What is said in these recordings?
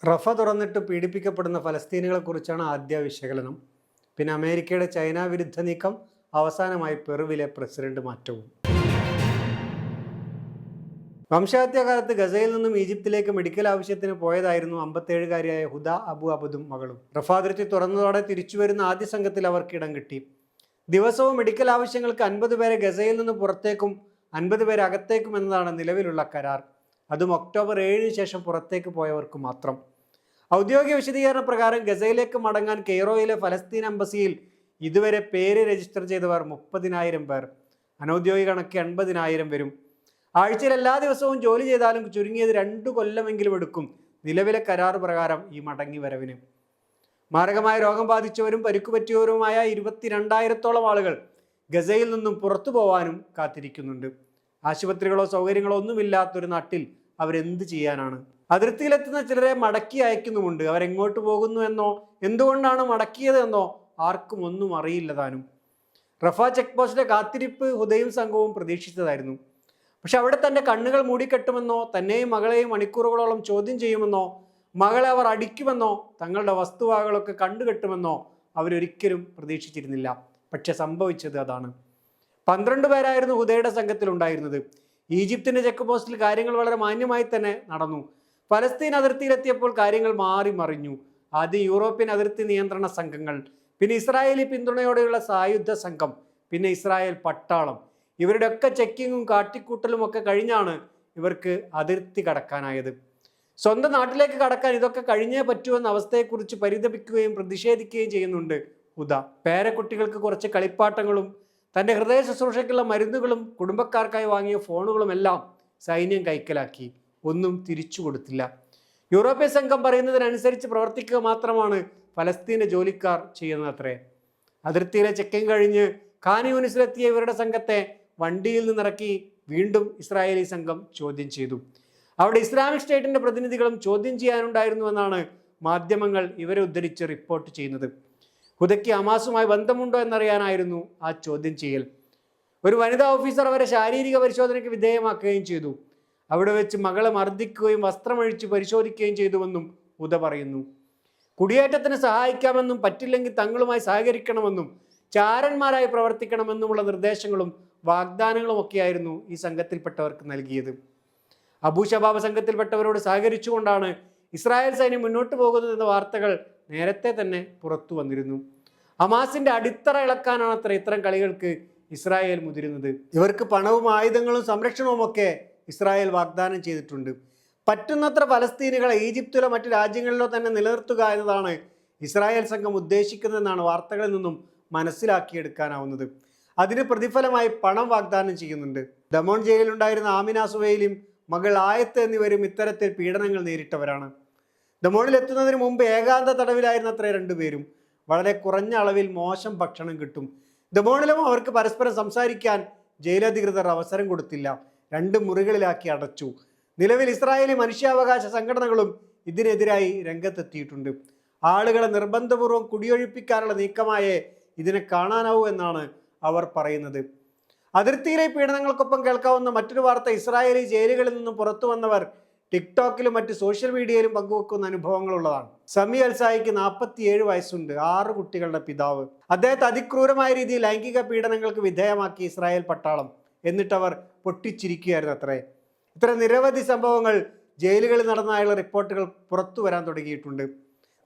റഫ തുറന്നിട്ട് പീഡിപ്പിക്കപ്പെടുന്ന ഫലസ്തീനികളെക്കുറിച്ചാണ് ആദ്യ വിശകലനം. പിന്നെ അമേരിക്കയുടെ ചൈന വിരുദ്ധ നീക്കം, അവസാനമായി പെറുവിലെ പ്രസിഡന്റ് മാറ്റവും. വംശഹത്യാകാലത്ത് ഗസയിൽ നിന്നും ഈജിപ്തിലേക്ക് മെഡിക്കൽ ആവശ്യത്തിന് പോയതായിരുന്നു 57-കാരിയായ ഹുദ അബു അബദും മകളും. റഫ അതിർത്തി തുറന്നതോടെ തിരിച്ചുവരുന്ന ആദ്യ സംഘത്തിൽ അവർക്ക് ഇടം കിട്ടി. ദിവസവും മെഡിക്കൽ ആവശ്യങ്ങൾക്ക് 50 പേരെ ഗസയിൽ നിന്ന് പുറത്തേക്കും 50 പേരെ അകത്തേക്കും എന്നതാണ് നിലവിലുള്ള കരാർ. അതും ഒക്ടോബർ 7 ശേഷം പുറത്തേക്ക് പോയവർക്ക് മാത്രം. ഔദ്യോഗിക വിശദീകരണ പ്രകാരം ഗസയിലേക്ക് മടങ്ങാൻ കെയ്റോയിലെ ഫലസ്തീൻ എംബസിയിൽ ഇതുവരെ പേര് രജിസ്റ്റർ ചെയ്തവർ 30,000 പേർ. അനൗദ്യോഗിക കണക്ക് 80,000 വരും. ആഴ്ചയിൽ എല്ലാ ദിവസവും ജോലി ചെയ്താലും ചുരുങ്ങിയത് 2 കൊല്ലമെങ്കിലും എടുക്കും നിലവിലെ കരാർ പ്രകാരം ഈ മടങ്ങി വരവിന്. മാരകമായ രോഗം ബാധിച്ചവരും പരിക്കുപറ്റിയവരുമായ 22,000-ഓളം ആളുകൾ ഗസയിൽ നിന്നും പുറത്തു പോവാനും കാത്തിരിക്കുന്നുണ്ട്. ആശുപത്രികളോ സൗകര്യങ്ങളോ ഒന്നുമില്ലാത്തൊരു നാട്ടിൽ അവരെന്ത് ചെയ്യാനാണ്? അതിർത്തിയിലെത്തുന്ന ചിലരെ മടക്കി അയക്കുന്നുമുണ്ട്. അവരെങ്ങോട്ട് പോകുന്നു എന്നോ എന്തുകൊണ്ടാണ് മടക്കിയത് എന്നോ ആർക്കും ഒന്നും അറിയില്ല താനും. റഫ ചെക്ക് പോസ്റ്റിലെ കാത്തിരിപ്പ് ഹുദയും സംഘവും പ്രതീക്ഷിച്ചതായിരുന്നു. പക്ഷെ അവിടെ തൻ്റെ കണ്ണുകൾ മൂടിക്കെട്ടുമെന്നോ, തന്നെയും മകളെയും മണിക്കൂറുകളോളം ചോദ്യം ചെയ്യുമെന്നോ, മകളെ അവർ അടിക്കുമെന്നോ, തങ്ങളുടെ വസ്തുവകകളൊക്കെ കണ്ടുകെട്ടുമെന്നോ അവരൊരിക്കലും പ്രതീക്ഷിച്ചിരുന്നില്ല. പക്ഷെ സംഭവിച്ചത് അതാണ്. 12 പേരായിരുന്നു ഹുദയുടെ സംഘത്തിലുണ്ടായിരുന്നത്. ഈജിപ്തിൻ്റെ ചെക്ക് പോസ്റ്റിൽ കാര്യങ്ങൾ വളരെ മാന്യമായി തന്നെ നടന്നു. ഫലസ്തീൻ അതിർത്തിയിലെത്തിയപ്പോൾ കാര്യങ്ങൾ മാറി മറിഞ്ഞു. ആദ്യം യൂറോപ്യൻ അതിർത്തി നിയന്ത്രണ സംഘങ്ങൾ, പിന്നെ ഇസ്രായേലി പിന്തുണയോടെയുള്ള സായുധ സംഘം, പിന്നെ ഇസ്രായേൽ പട്ടാളം. ഇവരുടെയൊക്കെ ചെക്കിങ്ങും കാട്ടിക്കൂട്ടലും ഒക്കെ കഴിഞ്ഞാണ് ഇവർക്ക് അതിർത്തി കടക്കാനായത്. സ്വന്തം നാട്ടിലേക്ക് കടക്കാൻ ഇതൊക്കെ കഴിഞ്ഞേ പറ്റുമെന്ന അവസ്ഥയെക്കുറിച്ച് പരിതപിക്കുകയും പ്രതിഷേധിക്കുകയും ചെയ്യുന്നുണ്ട് ഹുദ. പേരക്കുട്ടികൾക്ക് കുറച്ച് കളിപ്പാട്ടങ്ങളും തൻ്റെ ഹൃദയ ശുശ്രൂഷയ്ക്കുള്ള മരുന്നുകളും കുടുംബക്കാർക്കായി വാങ്ങിയ ഫോണുകളും എല്ലാം സൈന്യം കൈക്കലാക്കി. ഒന്നും തിരിച്ചു കൊടുത്തില്ല. യൂറോപ്യൻ സംഘം പറയുന്നതിനനുസരിച്ച് പ്രവർത്തിക്കുക മാത്രമാണ് ഫലസ്തീൻ്റെ ജോലിക്കാർ ചെയ്യുന്നതത്രേ. അതിർത്തിയിലെ ചെക്കിങ് കഴിഞ്ഞ് ഖാൻ യൂനിസിലെത്തിയ ഇവരുടെ സംഘത്തെ വണ്ടിയിൽ നിന്നിറക്കി വീണ്ടും ഇസ്രായേലി സംഘം ചോദ്യം ചെയ്തു. അവിടെ ഇസ്ലാമിക് സ്റ്റേറ്റിൻ്റെ പ്രതിനിധികളും ചോദ്യം ചെയ്യാനുണ്ടായിരുന്നുവെന്നാണ് മാധ്യമങ്ങൾ ഇവരെ ഉദ്ധരിച്ച് റിപ്പോർട്ട് ചെയ്യുന്നത്. ഹുദയ്ക്ക് ഹമാസുമായി ബന്ധമുണ്ടോ എന്നറിയാനായിരുന്നു ആ ചോദ്യം ചെയ്യൽ. ഒരു വനിതാ ഓഫീസർ അവരെ ശാരീരിക പരിശോധനയ്ക്ക് വിധേയമാക്കുകയും ചെയ്തു. അവിടെ വെച്ച് മകളെ മർദ്ദിക്കുകയും വസ്ത്രമഴിച്ച് പരിശോധിക്കുകയും ചെയ്തുവെന്നും ഹുദ പറയുന്നു. കുടിയേറ്റത്തിന് സഹായിക്കാമെന്നും പറ്റില്ലെങ്കിൽ തങ്ങളുമായി സഹകരിക്കണമെന്നും ചാരന്മാരായി പ്രവർത്തിക്കണമെന്നുമുള്ള നിർദ്ദേശങ്ങളും വാഗ്ദാനങ്ങളും ഒക്കെയായിരുന്നു ഈ സംഘത്തിൽപ്പെട്ടവർക്ക് നൽകിയത്. അബൂ ഷബാബ് സംഘത്തിൽപ്പെട്ടവരോട് സഹകരിച്ചുകൊണ്ടാണ് ഇസ്രായേൽ സൈന്യം മുന്നോട്ട് പോകുന്നതെന്ന വാർത്തകൾ നേരത്തെ തന്നെ പുറത്തു വന്നിരുന്നു. ഹമാസിന്റെ അടിത്തറ ഇളക്കാനാണ് അത്ര ഇത്തരം കളികൾക്ക് ഇസ്രായേൽ മുതിരുന്നത്. ഇവർക്ക് പണവും ആയുധങ്ങളും സംരക്ഷണവും ഒക്കെ ഇസ്രായേൽ വാഗ്ദാനം ചെയ്തിട്ടുണ്ട്. പറ്റുന്നത്ര ഫലസ്തീനികളെ ഈജിപ്തിലോ മറ്റു രാജ്യങ്ങളിലോ തന്നെ നിലനിർത്തുക എന്നതാണ് ഇസ്രായേൽ സംഘം ഉദ്ദേശിക്കുന്നതെന്നാണ് വാർത്തകളിൽ നിന്നും മനസ്സിലാക്കിയെടുക്കാനാവുന്നത്. അതിന് പ്രതിഫലമായി പണം വാഗ്ദാനം ചെയ്യുന്നുണ്ട്. ദമോൺ ജയിലിലുണ്ടായിരുന്ന ആമിന സുഹൈലും മകൾ ആയത്ത് എന്നിവരും ഇത്തരത്തിൽ പീഡനങ്ങൾ നേരിട്ടവരാണ്. ദമോണിൽ എത്തുന്നതിന് മുമ്പ് ഏകാന്ത തടവിലായിരുന്ന അത്ര 2 പേരും. വളരെ കുറഞ്ഞ അളവിൽ മോശം ഭക്ഷണം കിട്ടും. ദമോണിലും അവർക്ക് പരസ്പരം സംസാരിക്കാൻ ജയിലധികൃതർ അവസരം കൊടുത്തില്ല. 2 മുറികളിലാക്കി അടച്ചു. നിലവിൽ ഇസ്രായേലി മനുഷ്യാവകാശ സംഘടനകളും ഇതിനെതിരായി രംഗത്തെത്തിയിട്ടുണ്ട്. ആളുകളെ നിർബന്ധപൂർവ്വം കുടിയൊഴിപ്പിക്കാനുള്ള നീക്കമായേ ഇതിനെ കാണാനാവൂ എന്നാണ് അവർ പറയുന്നത്. അതിർത്തിയിലെ പീഡനങ്ങൾക്കൊപ്പം കേൾക്കാവുന്ന മറ്റൊരു വാർത്ത, ഇസ്രായേലി ജയിലുകളിൽ നിന്നും പുറത്തു വന്നവർ ടിക്ടോക്കിലും മറ്റ് സോഷ്യൽ മീഡിയയിലും പങ്കുവെക്കുന്ന അനുഭവങ്ങളുള്ളതാണ്. സമി അൽസായിക്ക് 47 വയസ്സുണ്ട്, 6 കുട്ടികളുടെ പിതാവ്. അദ്ദേഹത്തെ അതിക്രൂരമായ രീതിയിൽ ലൈംഗിക പീഡനങ്ങൾക്ക് വിധേയമാക്കി ഇസ്രായേൽ പട്ടാളം. എന്നിട്ടവർ പൊട്ടിച്ചിരിക്കുകയായിരുന്നു അത്രേ. ഇത്തരം നിരവധി സംഭവങ്ങൾ ജയിലുകളിൽ നടന്നതായുള്ള റിപ്പോർട്ടുകൾ പുറത്തു വരാൻ തുടങ്ങിയിട്ടുണ്ട്.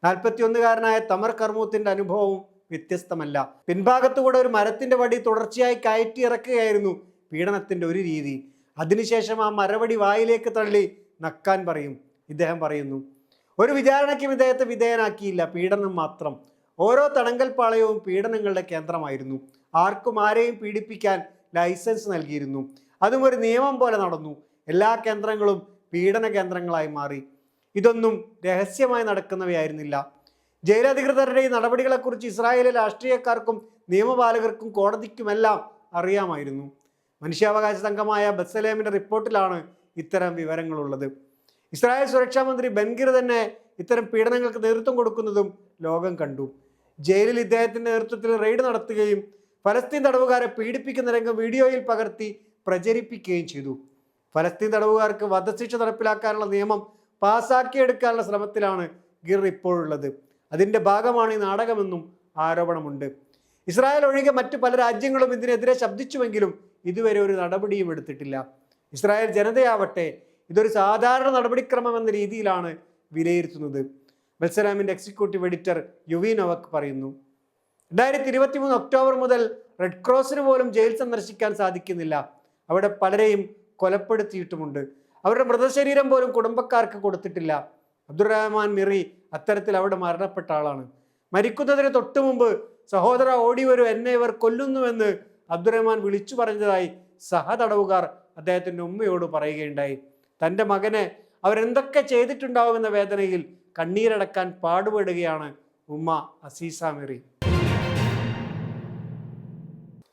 41-കാരനായ തമർ കർമൂത്തിൻ്റെ അനുഭവവും വ്യത്യസ്തമല്ല. പിൻഭാഗത്തുകൂടെ ഒരു മരത്തിൻ്റെ വടി തുടർച്ചയായി കയറ്റി ഇറക്കുകയായിരുന്നു പീഡനത്തിൻ്റെ ഒരു രീതി. അതിനുശേഷം ആ മരവടി വായിലേക്ക് തള്ളി നക്കാൻ പറയും. ഇദ്ദേഹം പറയുന്നു, ഒരു വിചാരണയ്ക്കും ഇദ്ദേഹത്തെ വിധേയനാക്കിയില്ല, പീഡനം മാത്രം. ഓരോ തടങ്കൽ പാളയവും പീഡനങ്ങളുടെ കേന്ദ്രമായിരുന്നു. ആർക്കും ആരെയും പീഡിപ്പിക്കാൻ ലൈസൻസ് നൽകിയിരുന്നു. അതും ഒരു നിയമം പോലെ നടന്നു. എല്ലാ കേന്ദ്രങ്ങളും പീഡന കേന്ദ്രങ്ങളായി മാറി. ഇതൊന്നും രഹസ്യമായി നടക്കുന്നവയായിരുന്നില്ല. ജയിലധികൃതരുടെ ഈ നടപടികളെക്കുറിച്ച് ഇസ്രായേലിലെ രാഷ്ട്രീയക്കാർക്കും നിയമപാലകർക്കും കോടതിക്കുമെല്ലാം അറിയാമായിരുന്നു. മനുഷ്യാവകാശ സംഘമായ ബത്സലേമിൻ്റെ റിപ്പോർട്ടിലാണ് ഇത്തരം വിവരങ്ങളുള്ളത്. ഇസ്രായേൽ സുരക്ഷാ മന്ത്രി ബെൻഗിർ തന്നെ ഇത്തരം പീഡനങ്ങൾക്ക് നേതൃത്വം കൊടുക്കുന്നതും ലോകം കണ്ടു. ജയിലിൽ ഇദ്ദേഹത്തിൻ്റെ നേതൃത്വത്തിൽ റെയ്ഡ് നടത്തുകയും ഫലസ്തീൻ തടവുകാരെ പീഡിപ്പിക്കുന്ന രംഗം വീഡിയോയിൽ പകർത്തി പ്രചരിപ്പിക്കുകയും ചെയ്തു. ഫലസ്തീൻ തടവുകാർക്ക് വധശിക്ഷ നടപ്പിലാക്കാനുള്ള നിയമം പാസാക്കിയെടുക്കാനുള്ള ശ്രമത്തിലാണ് ഗിർ ഇപ്പോഴുള്ളത്. അതിൻ്റെ ഭാഗമാണ് ഈ നാടകമെന്നും ആരോപണമുണ്ട്. ഇസ്രായേൽ ഒഴികെ മറ്റു പല രാജ്യങ്ങളും ഇതിനെതിരെ ശബ്ദിച്ചുവെങ്കിലും ഇതുവരെ ഒരു നടപടിയും എടുത്തിട്ടില്ല. ഇസ്രായേൽ ജനതയാവട്ടെ ഇതൊരു സാധാരണ നടപടിക്രമം എന്ന രീതിയിലാണ് വിലയിരുത്തുന്നത്. ബത്സലാമിൻ്റെ എക്സിക്യൂട്ടീവ് എഡിറ്റർ യുവി നൊവക് പറയുന്നു. 2023 ഒക്ടോബർ മുതൽ റെഡ് ക്രോസിന് പോലും ജയിൽ സന്ദർശിക്കാൻ സാധിക്കുന്നില്ല. അവിടെ പലരെയും കൊലപ്പെടുത്തിയിട്ടുമുണ്ട്. അവരുടെ മൃതശരീരം പോലും കുടുംബക്കാർക്ക് കൊടുത്തിട്ടില്ല. അബ്ദുറഹ്മാൻ മിറി അത്തരത്തിൽ അവിടെ മരണപ്പെട്ട ആളാണ്. മരിക്കുന്നതിന് തൊട്ടു മുമ്പ് സഹോദര ഓടി വരൂ, എന്നെ ഇവർ കൊല്ലുന്നുവെന്ന് അബ്ദുറഹ്മാൻ വിളിച്ചു പറഞ്ഞതായി സഹതടവുകാർ അദ്ദേഹത്തിൻ്റെ ഉമ്മയോട് പറയുകയുണ്ടായി. തൻ്റെ മകനെ അവരെന്തൊക്കെ ചെയ്തിട്ടുണ്ടാവുമെന്ന വേദനയിൽ കണ്ണീരടക്കാൻ പാടുപെടുകയാണ് ഉമ്മ അസീസ മിറി.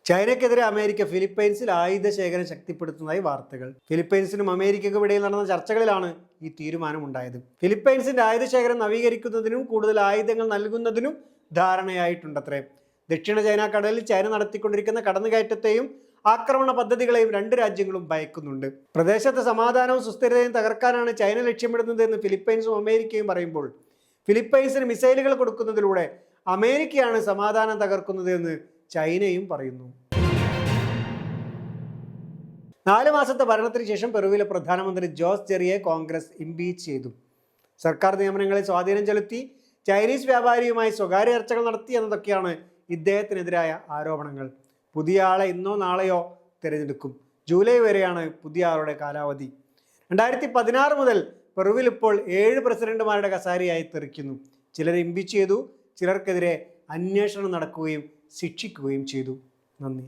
ചൈനയ്ക്കെതിരെ അമേരിക്ക ഫിലിപ്പൈൻസിൽ ആയുധ ശേഖരം ശക്തിപ്പെടുത്തുന്നതായി വാർത്തകൾ. ഫിലിപ്പൈൻസിനും അമേരിക്കയ്ക്കും ഇടയിൽ നടന്ന ചർച്ചകളിലാണ് ഈ തീരുമാനമുണ്ടായത്. ഫിലിപ്പൈൻസിന്റെ ആയുധ ശേഖരം നവീകരിക്കുന്നതിനും കൂടുതൽ ആയുധങ്ങൾ നൽകുന്നതിനും ധാരണയായിട്ടുണ്ടത്രേ. ദക്ഷിണ ചൈന കടലിൽ ചൈന നടത്തിക്കൊണ്ടിരിക്കുന്ന കടന്നുകയറ്റത്തെയും ആക്രമണ പദ്ധതികളെയും രണ്ട് രാജ്യങ്ങളും ഭയക്കുന്നുണ്ട്. പ്രദേശത്തെ സമാധാനവും സുസ്ഥിരതയും തകർക്കാനാണ് ചൈന ലക്ഷ്യമിടുന്നത് എന്ന് ഫിലിപ്പൈൻസും അമേരിക്കയും പറയുമ്പോൾ, ഫിലിപ്പൈൻസിന് മിസൈലുകൾ കൊടുക്കുന്നതിലൂടെ അമേരിക്കയാണ് സമാധാനം തകർക്കുന്നത് എന്ന് ചൈനയും പറയുന്നു. 4 മാസത്തെ ഭരണത്തിന് ശേഷം പെറുവിലെ പ്രധാനമന്ത്രി ജോസ് ജെറിയെ കോൺഗ്രസ് ഇംപീച്ച് ചെയ്തു. സർക്കാർ നിയമനങ്ങളിൽ സ്വാധീനം ചെലുത്തി, ചൈനീസ് വ്യാപാരിയുമായി സ്വകാര്യ ചർച്ചകൾ നടത്തി എന്നതൊക്കെയാണ് ഇദ്ദേഹത്തിനെതിരായ ആരോപണങ്ങൾ. പുതിയ ആളെ ഇന്നോ നാളെയോ തിരഞ്ഞെടുക്കും. ജൂലൈ വരെയാണ് പുതിയ ആളുടെ കാലാവധി. 2016 മുതൽ പെറുവിൽ ഇപ്പോൾ 7 പ്രസിഡന്റുമാരുടെ കസാരയായി തെറിക്കുന്നു. ചിലർ ഇംപീച്ച് ചെയ്തു, ചിലർക്കെതിരെ അന്വേഷണം നടക്കുകയും ശിക്ഷിക്കുകയും ചെയ്തു. നന്ദി.